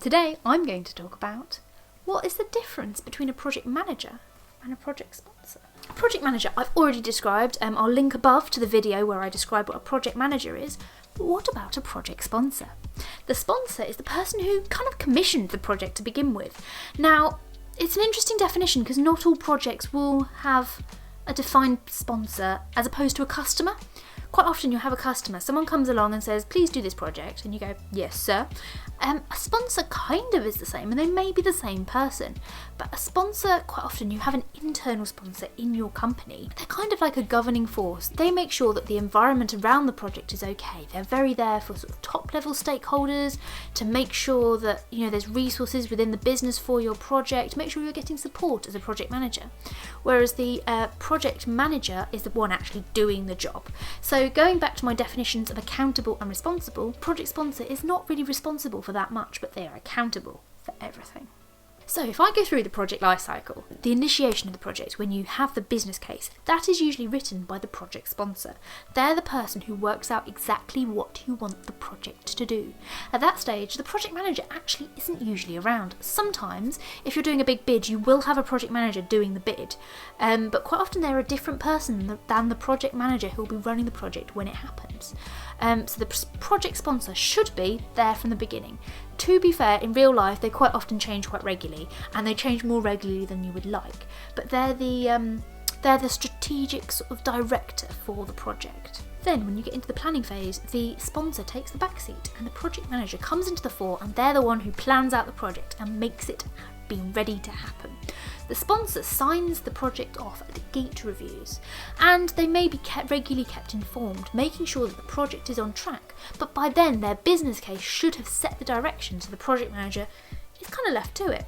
Today I'm going to talk about what is the difference between a project manager and a project sponsor. A project manager I've already described, I'll link above to the video where I describe what a project manager is, but what about a project sponsor? The sponsor is the person who kind of commissioned the project to begin with. Now, it's an interesting definition because not all projects will have a defined sponsor as opposed to a customer. Quite often you'll have a customer, someone comes along and says, please do this project, and you go, yes sir. A sponsor kind of is the same, and they may be the same person, but a sponsor, quite often you have an internal sponsor in your company. They're kind of like a governing force. They make sure that the environment around the project is okay. They're very there for sort of top level stakeholders to make sure that, there's resources within the business for your project, make sure you're getting support as a project manager. Whereas the project manager is the one actually doing the job. So going back to my definitions of accountable and responsible, project sponsor is not really responsible for that much, but they are accountable for everything. So if I go through the project lifecycle, the initiation of the project, when you have the business case, that is usually written by the project sponsor. They're the person who works out exactly what you want the project to do. At that stage, the project manager actually isn't usually around. Sometimes, if you're doing a big bid, you will have a project manager doing the bid, but quite often they're a different person than the project manager who will be running the project when it happens. So the project sponsor should be there from the beginning. To be fair, in real life, they quite often change quite regularly, and they change more regularly than you would like. But they're the strategic sort of director for the project. Then, when you get into the planning phase, the sponsor takes the backseat, and the project manager comes into the fore, and they're the one who plans out the project and makes it be ready to happen. The sponsor signs the project off at gate reviews, and they may be regularly kept informed, making sure that the project is on track, but by then their business case should have set the direction, so the project manager is kind of left to it.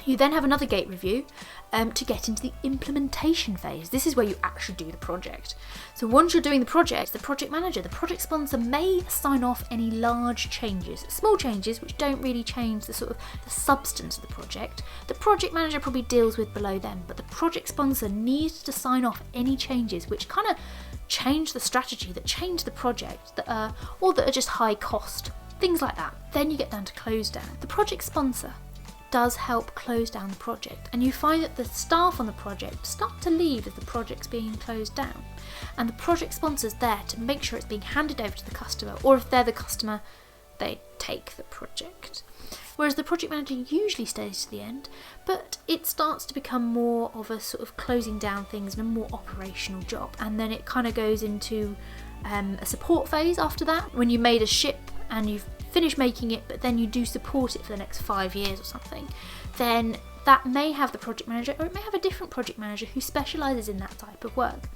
You then have another gate review to get into the implementation phase. This is where you actually do the project. So once you're doing the project, the project manager, the project sponsor may sign off any large changes, small changes which don't really change the substance of the project. The project manager probably deals with below them, but the project sponsor needs to sign off any changes which kind of change the strategy, that change the project, or that are just high cost, things like that. Then you get down to close down. The project sponsor does help close down the project, and you find that the staff on the project start to leave as the project's being closed down, and the project sponsor's there to make sure it's being handed over to the customer, or if they're the customer, they take the project. Whereas the project manager usually stays to the end, but it starts to become more of a sort of closing down things and a more operational job, and then it kind of goes into a support phase after that. When you made a ship and you've finished making it, but then you do support it for the next 5 years or something, then that may have the project manager, or it may have a different project manager who specialises in that type of work.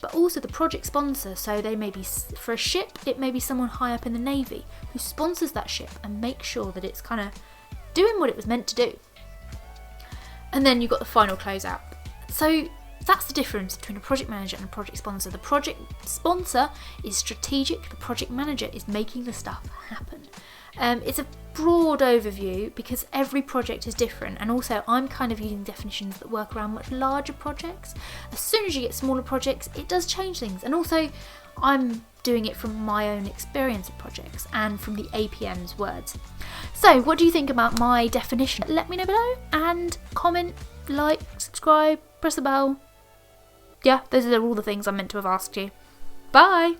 But also the project sponsor, so they may be, for a ship, it may be someone high up in the Navy who sponsors that ship and makes sure that it's kind of doing what it was meant to do. And then you've got the final closeout. So that's the difference between a project manager and a project sponsor. The project sponsor is strategic, the project manager is making the stuff happen. It's a broad overview because every project is different, and also I'm kind of using definitions that work around much larger projects. As soon as you get smaller projects, it does change things, and also I'm doing it from my own experience of projects and from the APM's words. So what do you think about my definition? Let me know below, and comment, like, subscribe, press the bell. Yeah, those are all the things I meant to have asked you. Bye!